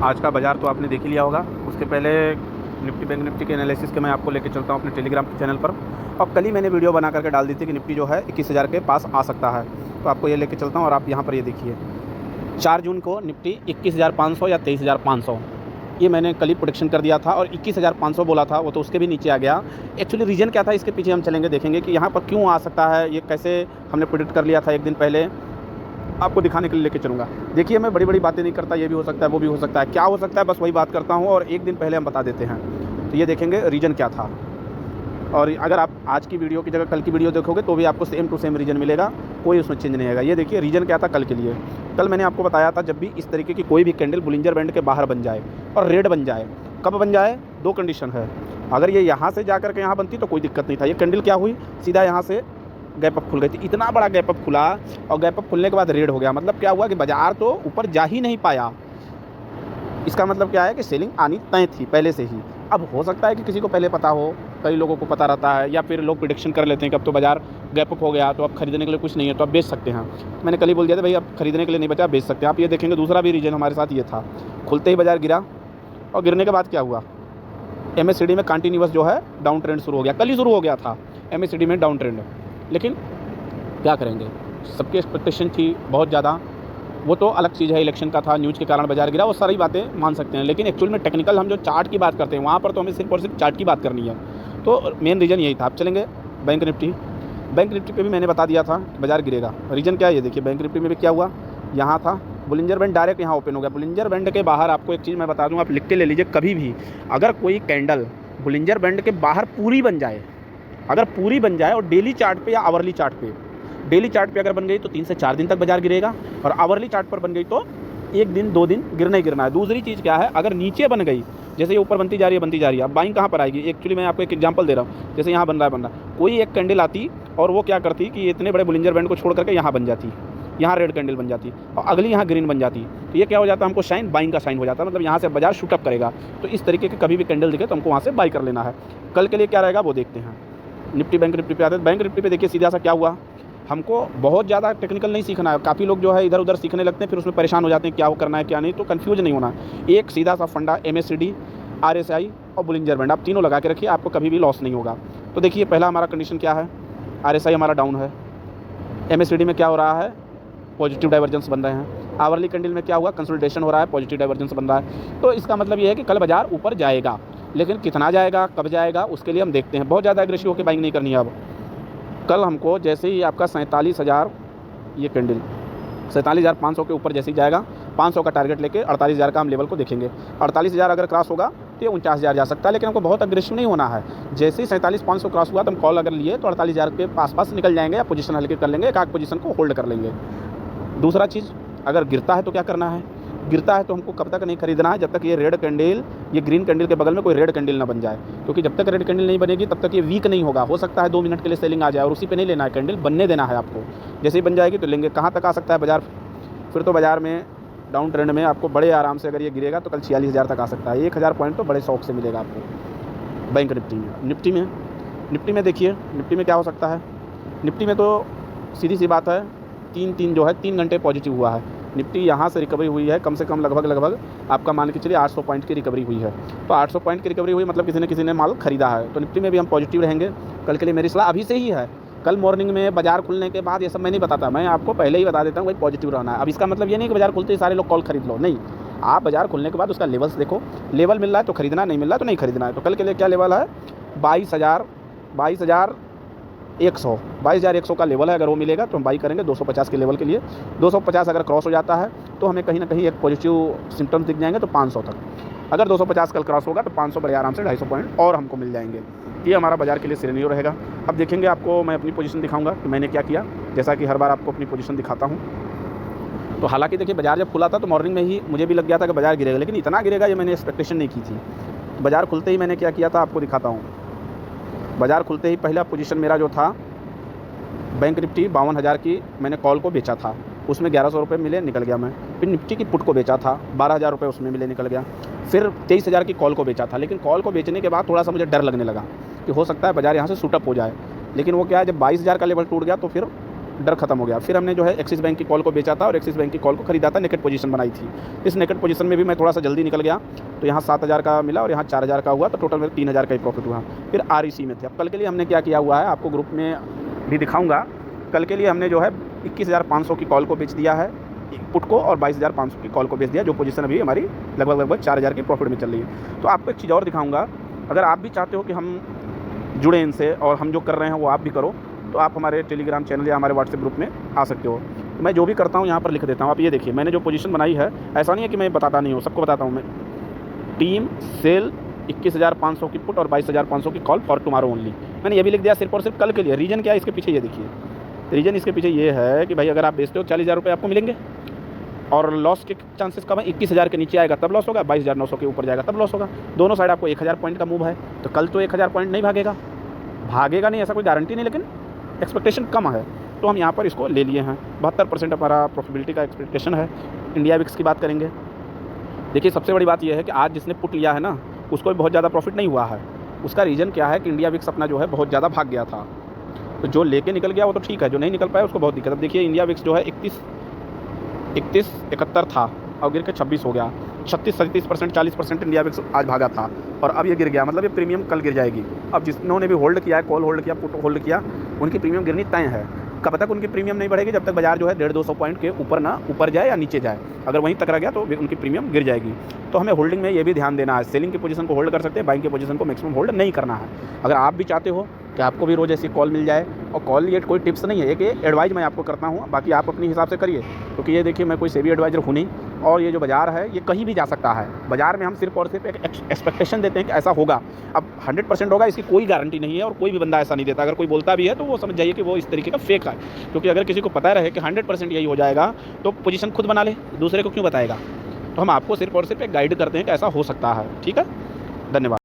आज का बाज़ार तो आपने देख ही लिया होगा। उसके पहले निफ्टी बैंक निफ्टी के एनालिसिस के मैं आपको लेके चलता हूँ अपने टेलीग्राम चैनल पर। और कल ही मैंने वीडियो बना करके डाल दी थी कि निफ्टी जो है 21,000 के पास आ सकता है। तो आपको ये लेके चलता हूँ और आप यहाँ पर ये देखिए 4 जून को निफ्टी 21,500 या 23,500 ये मैंने कल ही प्रोडिक्शन कर दिया था और 21,500 बोला था, वो तो उसके भी नीचे आ गया। एक्चुअली रीज़न क्या था इसके पीछे हम चलेंगे, देखेंगे कि यहाँ पर क्यों आ सकता है, ये कैसे हमने प्रोडिक्ट कर लिया था एक दिन पहले, आपको दिखाने के लिए लेके चलूँगा। देखिए मैं बड़ी बड़ी बातें नहीं करता, ये भी हो सकता है वो भी हो सकता है, क्या हो सकता है बस वही बात करता हूँ और एक दिन पहले हम बता देते हैं। तो ये देखेंगे रीज़न क्या था, और अगर आप आज की वीडियो की जगह कल की वीडियो देखोगे तो भी आपको सेम टू सेम रीज़न मिलेगा, कोई उसमें चेंज नहीं आएगा। ये देखिए रीज़न क्या था कल के लिए। कल मैंने आपको बताया था जब भी इस तरीके की कोई भी कैंडल बुलिंजर बैंड के बाहर बन जाए और रेड बन जाए, कब बन जाए, दो कंडीशन है। अगर ये यहाँ से जा कर के यहाँ बनती तो कोई दिक्कत नहीं था। ये कैंडल क्या हुई, सीधा यहाँ से गैप अप खुल गई थी, इतना बड़ा गैप अप खुला और गैप अप खुलने के बाद रेड हो गया। मतलब क्या हुआ कि बाज़ार तो ऊपर जा ही नहीं पाया। इसका मतलब क्या है कि सेलिंग आनी तय थी पहले से ही। अब हो सकता है कि किसी को पहले पता हो, कई लोगों को पता रहता है, या फिर लोग प्रेडिक्शन कर लेते हैं कि अब तो बाज़ार गैप अप हो गया तो अब खरीदने के लिए कुछ नहीं है तो आप बेच सकते हैं। मैंने कल ही बोल दिया था भाई अब खरीदने के लिए नहीं बचा, बेच सकते हैं। आप ये देखेंगे दूसरा भी रीज़न हमारे साथ ये था, खुलते ही बाज़ार गिरा और गिरने के बाद क्या हुआ, MACD में कंटिन्यूअस जो है डाउन ट्रेंड शुरू हो गया। कल ही शुरू हो गया था MACD में डाउन ट्रेंड, लेकिन क्या करेंगे, सबकी एक्सपेक्टेशन थी बहुत ज़्यादा, वो तो अलग चीज़ है, इलेक्शन का था, न्यूज़ के कारण बाजार गिरा, वो सारी बातें मान सकते हैं। लेकिन एक्चुअल में टेक्निकल हम जो चार्ट की बात करते हैं वहाँ पर तो हमें सिर्फ और सिर्फ चार्ट की बात करनी है। तो मेन रीज़न यही था। अब चलेंगे बैंक निफ्टी पे भी मैंने बता दिया था बाजार गिरेगा। रीज़न क्या है ये देखिए, बैंक निफ्टी में भी क्या हुआ, यहाँ था बुलिंजर बैंड डायरेक्ट यहाँ ओपन हो गया। बुलिंजर बैंड के बाहर आपको एक चीज़ मैं बता दूँ, आप लिख के ले लीजिए, कभी भी अगर कोई कैंडल बुलिंजर बैंड के बाहर पूरी बन जाए, अगर पूरी बन जाए और डेली चार्ट पे या आवरली चार्ट पे, डेली चार्ट पे अगर बन गई तो 3 से 4 दिन तक बाजार गिरेगा, और आवरली चार्ट पर बन गई तो 1 दिन 2 दिन गिरना ही गिरना है। दूसरी चीज़ क्या है, अगर नीचे बन गई, जैसे ये ऊपर बनती जा रही है, अब बाइंग कहाँ पर आएगी। एक्चुअली मैं आपको एक एग्जांपल दे रहा हूँ, जैसे यहाँ बन रहा है, कोई एक कैंडल आती और वो क्या करती कि इतने बड़े बुलिंजर बैंड को छोड़ करके यहाँ बन जाती, यहाँ रेड कैंडल बन जाती और अगली यहाँ ग्रीन बन जाती, तो ये क्या हो जाता है, हमको साइन बाइंग का साइन हो जाता है, मतलब यहाँ से बाजार शूटअप करेगा। तो इस तरीके के कभी भी कैंडल दिखे तो हमको वहाँ से बाई कर लेना है। कल के लिए क्या रहेगा वो देखते हैं। निफ्टी बैंक निफ्टी पे आते हैं। बैंक निफ्टी पे देखिए सीधा सा क्या हुआ, हमको बहुत ज़्यादा टेक्निकल नहीं सीखना है। काफ़ी लोग जो है इधर उधर सीखने लगते हैं, फिर उसमें परेशान हो जाते हैं क्या वो करना है क्या नहीं, तो कन्फ्यूज नहीं होना। एक सीधा सा फंडा MACD, RSI और बुलिंजर बैंड, आप तीनों लगा के रखिए, आपको कभी भी लॉस नहीं होगा। तो देखिए पहला हमारा कंडीशन क्या है, RSI हमारा डाउन है, MACD में क्या हो रहा है, पॉजिटिव डाइवर्जेंस बन रहे हैं, आवरली कैंडल में क्या हुआ, कंसोलिडेशन हो रहा है, पॉजिटिव डाइवर्जेंस बन रहा है। तो इसका मतलब ये है कि कल बाजार ऊपर जाएगा, लेकिन कितना जाएगा, कब जाएगा, उसके लिए हम देखते हैं। बहुत ज़्यादा एग्रेसिव होकर बाइंग नहीं करनी है। अब कल हमको जैसे ही आपका 47,000, ये कैंडल 47,500 के ऊपर जैसे ही जाएगा, 500 का टारगेट लेके 48,000 का हम लेवल को देखेंगे। 48,000 अगर क्रॉस होगा तो ये 49,000 जा सकता है, लेकिन हमको बहुत अग्रेसिव नहीं होना है। जैसे ही 47,500 क्रॉस हुआ तो हम कॉल अगर लिए तो 48,000 के पास निकल जाएंगे, या पोजीशन हल्के कर लेंगे, एक आध पोजीशन को होल्ड कर लेंगे। दूसरा चीज़, अगर गिरता है तो क्या करना है, गिरता है तो हमको कब तक नहीं खरीदना है, जब तक ये रेड कैंडल, ये ग्रीन कैंडल के बगल में कोई रेड कैंडल ना बन जाए, क्योंकि जब तक रेड कैंडल नहीं बनेगी तब तक ये वीक नहीं होगा। हो सकता है 2 मिनट के लिए सेलिंग आ जाए और उसी पे नहीं लेना है, कैंडल बनने देना है आपको। जैसे ही बन जाएगी तो लेंगे। कहाँ तक आ सकता है बाजार, फिर तो बाजार में डाउन ट्रेंड में आपको बड़े आराम से, अगर ये गिरेगा तो कल 46,000 तक आ सकता है। 1,000 पॉइंट तो बड़े शौक से मिलेगा आपको बैंक निफ्टी में। निफ्टी में देखिए, निफ्टी में क्या हो सकता है, निफ्टी में तो सीधी सी बात है, 3 घंटे पॉजिटिव हुआ है। निफ्टी यहाँ से रिकवरी हुई है, कम से कम लगभग आपका मान के चलिए 800 पॉइंट की रिकवरी हुई है। तो 800 पॉइंट की रिकवरी हुई मतलब किसी ने माल खरीदा है। तो निफ्टी में भी हम पॉजिटिव रहेंगे। कल के लिए मेरी सलाह अभी से ही है, कल मॉर्निंग में बाजार खुलने के बाद ये सब मैं नहीं बताता, मैं आपको पहले ही बता देता हूँ भाई पॉजिटिव रहना है। अब इसका मतलब ये नहीं कि बाजार खुलते ही सारे लोग कॉल खरीद लो, नहीं। आप बाजार खुलने के बाद उसका लेवल्स देखो, लेवल मिल रहा है तो खरीदना, नहीं मिल रहा है तो नहीं खरीदना है। तो कल के लिए क्या लेवल है, 22,100 का लेवल है। अगर वो मिलेगा तो हम बाई करेंगे 250 के लेवल के लिए। 250 अगर क्रॉस हो जाता है तो हमें कहीं ना कहीं एक पॉजिटिव सिम्टम्स दिख जाएंगे, तो 500 तक। अगर 250 कल क्रॉस होगा तो 500 बड़े आराम से 250 पॉइंट और हमको मिल जाएंगे। ये हमारा बाजार के लिए सिनेरियो रहेगा। अब देखेंगे, आपको मैं अपनी पोजीशन दिखाऊंगा कि मैंने क्या किया, जैसा कि हर बार आपको अपनी पोजीशन दिखाता हूँ। तो हालांकि देखिए बाजार जब खुला था तो मॉर्निंग में ही मुझे भी लग गया था कि बाजार गिरेगा, लेकिन इतना गिरेगा ये मैंने एक्सपेक्टेशन नहीं की थी। बाजार खुलते ही मैंने क्या किया था आपको दिखाता हूँ। बाजार खुलते ही पहला पोजीशन मेरा जो था बैंक निफ्टी 52,000 की, मैंने कॉल को बेचा था, उसमें 1,100 रुपये मिले, निकल गया मैं। फिर निफ्टी की पुट को बेचा था, 12,000 रुपये उसमें मिले, निकल गया। फिर 23,000 की कॉल को बेचा था, लेकिन कॉल को बेचने के बाद थोड़ा सा मुझे डर लगने लगा कि हो सकता है बाजार यहाँ से शूटअप हो जाए। लेकिन वो क्या है, जब 22,000 का लेवल टूट गया तो फिर डर खत्म हो गया। फिर हमने जो है एक्सिस बैंक की कॉल को बेचा था और एक्सिस बैंक की कॉल को खरीदा था, नेकेट पोजीशन बनाई थी। इस नेकेट पोजीशन में भी मैं थोड़ा सा जल्दी निकल गया, तो यहाँ 7,000 का मिला और यहाँ 4,000 का हुआ, तो टोटल मेरे 3,000 का ही प्रॉफिट हुआ। फिर REC में थे। अब कल के लिए हमने क्या किया हुआ है आपको ग्रुप में भी दिखाऊँगा। कल के लिए हमने जो है 21,500 की कॉल को बेच दिया है पुट को, और 22,500 की कॉल को बेच दिया, जो पोजीशन अभी हमारी लगभग 4,000 की प्रॉफिट में चल रही है। तो आपको एक चीज़ और दिखाऊँगा, अगर आप भी चाहते हो कि हम जुड़े इनसे और हम जो कर रहे हैं वो आप भी करो, तो आप हमारे टेलीग्राम चैनल या हमारे व्हाट्सएप ग्रुप में आ सकते हो। तो मैं जो भी करता हूँ यहाँ पर लिख देता हूँ। आप ये देखिए, मैंने जो पोजीशन बनाई है, ऐसा नहीं है कि मैं बताता नहीं हूँ, सबको बताता हूँ मैं। टीम सेल 21,500 की पुट और 22,500 की कॉल फॉर टुमारो ओनली। मैंने ये भी लिख दिया सिर्फ और सिर्फ कल के लिए। रीज़न क्या है इसके पीछे, ये देखिए। रीज़न इसके पीछे ये है कि भाई अगर आप बेचते हो 40,000 रुपये आपको मिलेंगे, और लॉस के चांसेस कम है। 21,000 के नीचे आएगा तब लॉस होगा, 22,900 के ऊपर जाएगा तब लॉस होगा। दोनों साइड आपको 1,000 पॉइंट का मूव है, तो कल तो 1,000 पॉइंट नहीं भागेगा नहीं, ऐसा कोई गारंटी नहीं, लेकिन एक्सपेक्टेशन कम है, तो हम यहाँ पर इसको ले लिए हैं। 72% हमारा प्रॉफिटेबिलिटी का एक्सपेक्टेशन है। इंडिया विक्स की बात करेंगे। देखिए, सबसे बड़ी बात यह है कि आज जिसने पुट लिया है ना, उसको भी बहुत ज़्यादा प्रॉफिट नहीं हुआ है। उसका रीज़न क्या है कि इंडिया विक्स अपना जो है बहुत ज़्यादा भाग गया था। तो जो लेके निकल गया वो तो ठीक है, जो नहीं निकल पाया उसको बहुत दिक्कत। अब देखिए, इंडिया विक्स जो है 3171 था और गिर के 26 हो गया। 36-37%, 40% इंडिया विक्स आज भागा था, और अब ये गिर गया। मतलब ये प्रीमियम कल गिर जाएगी। अब जिन्होंने भी होल्ड किया है, कॉल होल्ड किया, पुट होल्ड किया, उनकी प्रीमियम गिरनी तय है। कब तक उनकी प्रीमियम नहीं बढ़ेगी? जब तक बाजार जो है 150-200 पॉइंट के ऊपर जाए या नीचे जाए। अगर वहीं तक रह गया तो उनकी प्रीमियम गिर जाएगी। तो हमें होल्डिंग में ये भी ध्यान देना है। सेलिंग की पोजीशन को होल्ड कर सकते हैं, बाइंग की पोजीशन को मैक्सिमम होल्ड नहीं करना है। अगर आप भी चाहते हो कि आपको भी रोज़ ऐसी कॉल मिल जाए, और कॉल ये कोई टिप्स नहीं है, एक एडवाइस मैं आपको करता हूँ, बाकी आप अपने हिसाब से करिए। क्योंकि ये देखिए, मैं कोई सेबी एडवाइज़र हूँ नहीं, और ये जो बाज़ार है ये कहीं भी जा सकता है। बाज़ार में हम सिर्फ और सिर्फ एक एक्सपेक्टेशन देते हैं कि ऐसा होगा। अब 100% होगा इसकी कोई गारंटी नहीं है, और कोई भी बंदा ऐसा नहीं देता। अगर कोई बोलता भी है तो वो समझ जाइए कि वो इस तरीके का फेक है। क्योंकि अगर किसी को पता रहे कि 100% यही हो जाएगा, तो पोजीशन खुद बना ले, दूसरे को क्यों बताएगा। तो हम आपको सिर्फ और सिर्फ एक गाइड करते हैं कि ऐसा हो सकता है। ठीक है, धन्यवाद।